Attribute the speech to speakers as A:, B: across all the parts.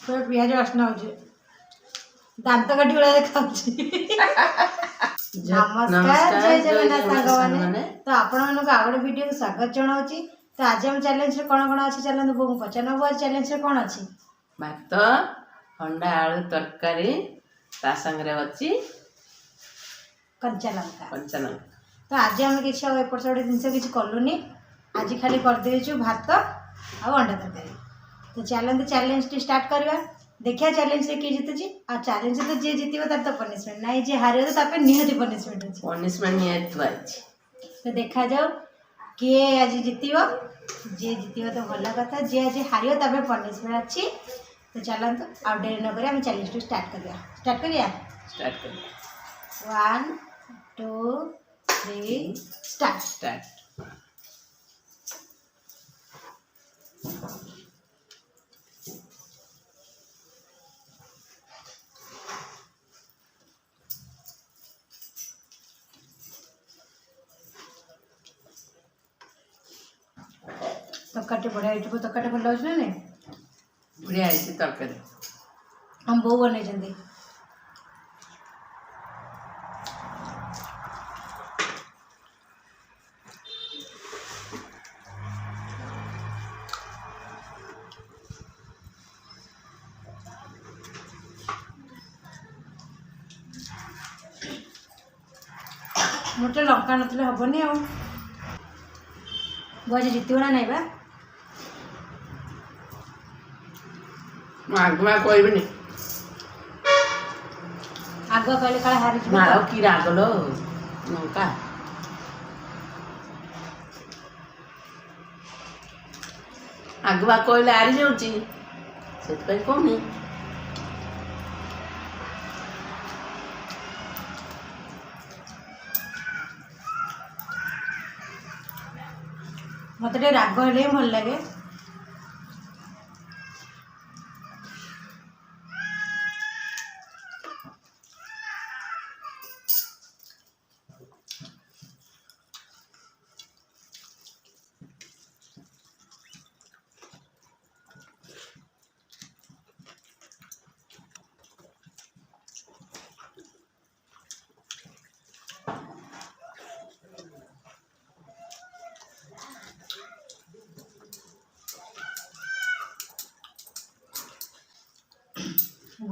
A: ପିଆଜ ବାସ୍ନା ହଉଛି ଦାନ୍ତ କାଠି ଭଳିଆ ଦେଖାଉଛି। ନମସ୍କାର ଜୟ ଜଗନ୍ନାଥ ସାଙ୍ଗମାନେ। ତ ଆପଣମାନଙ୍କୁ ଆଉ ଗୋଟେ ଭିଡ଼ିଓକୁ ସ୍ୱାଗତ ଜଣାଉଛି। ତ ଆଜି ଆମ ଚ୍ୟାଲେଞ୍ଜରେ କ'ଣ କ'ଣ ଅଛି ଚାଲନ୍ତୁ ବୋଉଙ୍କୁ ପଚାରିନେବୁ। ଆଜି ଚ୍ୟାଲେଞ୍ଜରେ କ'ଣ ଅଛି?
B: ଭାତ, ଅଣ୍ଡା ଆଳୁ ତରକାରୀ, ତା ସାଙ୍ଗରେ ଅଛି
A: କଞ୍ଚା ଲଙ୍କା।
B: କଞ୍ଚାଲଙ୍କା।
A: ତ ଆଜି ଆମେ କିଛି ଆଉ ଏପଟ ସେପଟ ଜିନିଷ କିଛି କଲୁନି। ଆଜି ଖାଲି କରିଦେଇଛୁ ଭାତ ଆଉ ଅଣ୍ଡା ତରକାରୀ। ତ ଚାଲନ୍ତୁ ଚ୍ୟାଲେଞ୍ଜଟି ଷ୍ଟାର୍ଟ କରିବା। ଦେଖିବା ଚ୍ୟାଲେଞ୍ଜରେ କିଏ ଜିତୁଛି। ଆଉ ଚ୍ୟାଲେଞ୍ଜରେ ତ ଯିଏ ଜିତିବ ତାର ତ ପନିଶମେଣ୍ଟ ନାହିଁ, ଯିଏ ହାରିବ ତ ତା ପାଇଁ ନିହାତି ପନିଶମେଣ୍ଟ ଅଛି।
B: ପନିଶମେଣ୍ଟ ନିହାତି ଥୁଆ ହେଇଛି।
A: ତ ଦେଖାଯାଉ କିଏ ଆଜି ଜିତିବ। ଯିଏ ଜିତିବ ତ ଭଲ କଥା, ଯିଏ ଆଜି ହାରିବ ତା ପାଇଁ ପନିଶମେଣ୍ଟ ଅଛି। ତ ଚାଲନ୍ତୁ ଆଉ ଡେରି ନ କରି ଆମେ ଚ୍ୟାଲେଞ୍ଜଟି ଷ୍ଟାର୍ଟ କରିବା। 1 2 3 ଷ୍ଟାର୍ଟ। ତରକାରୀଟି ବଢ଼ିଆ ହେଇଥିବ। ତରକାରୀଟି ଭଲ ଲାଗୁଛି ନା ନାଇଁ?
B: ବଢ଼ିଆ ହେଇଛି ତରକାରୀ।
A: ଆମ ବୋଉ ବନେଇଛନ୍ତି। ମୋଟେ ଲଙ୍କା ନଥିଲେ ହବନି ଆଉ। ବୋଉ ଆଜି ଜିତିବ ନା ନାଇଁ ବା?
B: ମୁଁ ଆଗୁଆ କହିବିନି।
A: ଆଗୁଆ କହିଲେ କାଳେ ହାରିଯିବ।
B: ମାଳ କି ରାଗଲ ଲଙ୍କା। ଆଗୁଆ କହିଲେ ହାରି ଯାଉଛି, ସେଥିପାଇଁ କହୁନି।
A: ମତେ ଟିକେ ରାଗ ହେଲେ ହିଁ ଭଲ ଲାଗେ।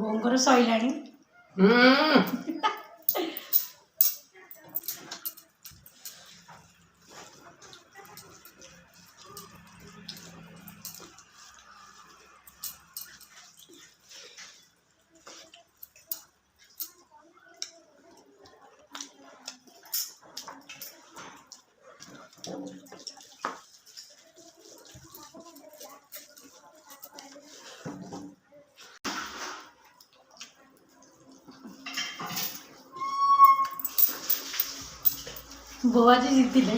A: ବୋଉଙ୍କର ସଇଲାଣି। ବୋଉ ଆଜି ଜିତିଲେ।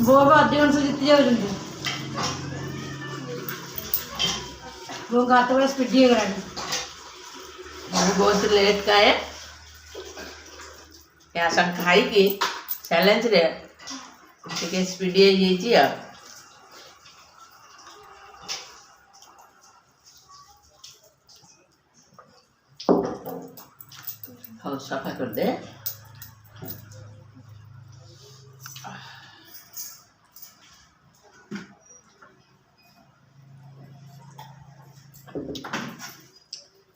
A: ବୋଉ ଏବେ ଅଧିକାଂଶ ଜିତି ଯାଉଛନ୍ତି। ବୋଉଙ୍କ ହାତ ପୁରା ସ୍ପିଡ୍ ହେଇଗଲାଣି।
B: ମୁଁ ବହୁତ ଲେଟ୍ ଖାଏ। ଏହା ସାଙ୍ଗେ ଖାଇକି ଚ୍ୟାଲେଞ୍ଜରେ ଟିକେ ସ୍ପିଡ୍ ହେଇଯାଇଛି ଆଉ। ହଉ ସଫା କରିଦେ।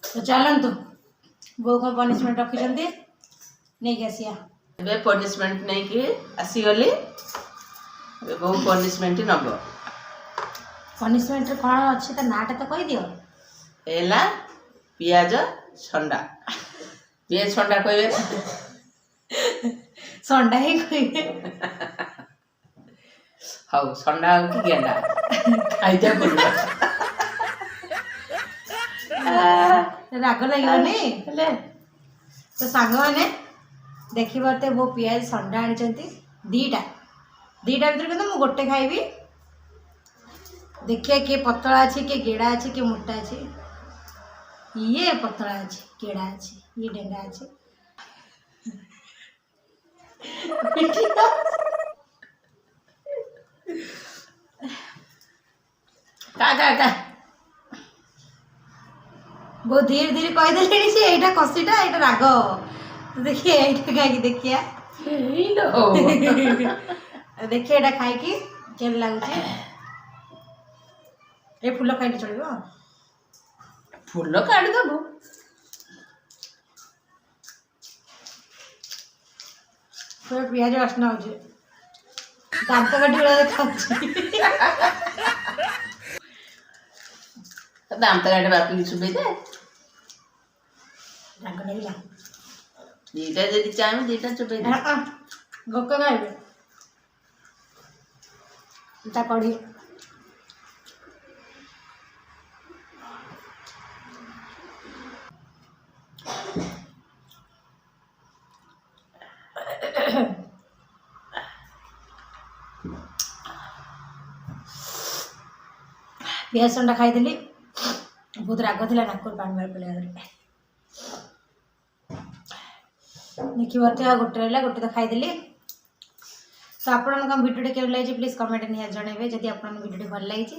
A: ତ ଚାଲନ୍ତୁ ବୋଉ କ'ଣ ପନିଶମେଣ୍ଟ ରଖିଛନ୍ତି ନେଇକି ଆସିବା।
B: ଏବେ ପନିଶମେଣ୍ଟ ନେଇକି ଆସିଗଲି। ଏବେ ବୋଉ ପନିଶମେଣ୍ଟ ନେବ।
A: ପନିଶମେଣ୍ଟରେ କ'ଣ ଅଛି ତା ନାଁଟା ତ କହିଦିଅ।
B: ହେଲା ପିଆଜ ଛଣ୍ଡା। ପିଆଜ ଛଣ୍ଡା କହିବେ ନା?
A: ସଣ୍ଡା ହିଁ କହିବେ।
B: ହଉ ସଣ୍ଡା ହଉ କି ଗେଣ୍ଡା ଖାଇତେ ପଡ଼ିବ।
A: ରାଗ ଲାଗିବନି?
B: ହେଲେ
A: तो सांग मैंने देखी पारते वो पियाज संडा आनी दीटा भर मुझे गोटे खाइबी देखिए किए पतला अच्छे किए गेड़ा अच्छे किए मोटा अच्छे ये पतला अच्छे गेड़ा अच्छे ये डेंगा अच्छे
B: का
A: बहुत धीरे धीरे कहीदे यहाँ कषीटा यहाँ राग तो देखिए यहाँ खाई देखिए देखिए यहाँ खाई केन लगुच ये फूल खाई चलो
B: फूल काढ़ीदेबू
A: पूरा पियाज बास्ना हो दांत काटी देखा
B: दांत काटे बापी चुबे दे
A: राग लगला
B: दीटा जदि चाहे दीटा चुबे दे
A: गोक खाइबे ता कढ़ी पियाज संडा खाईदेली बहुत राग था नाक पानी बाहर पड़े देखी पारे गोटे रहा गोटे तो खाईदेली तो आपको भिडियो केमन लगी प्लीज कमेंट निहाती जनइबे जदि आप भिडियो भल लगी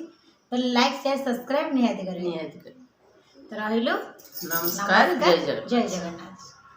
A: तो लाइक शेयर सब्सक्राइब निहाती करेंगे तो रहिलु
B: नमस्कार जय जगन्नाथ।
A: जय जगन्नाथ।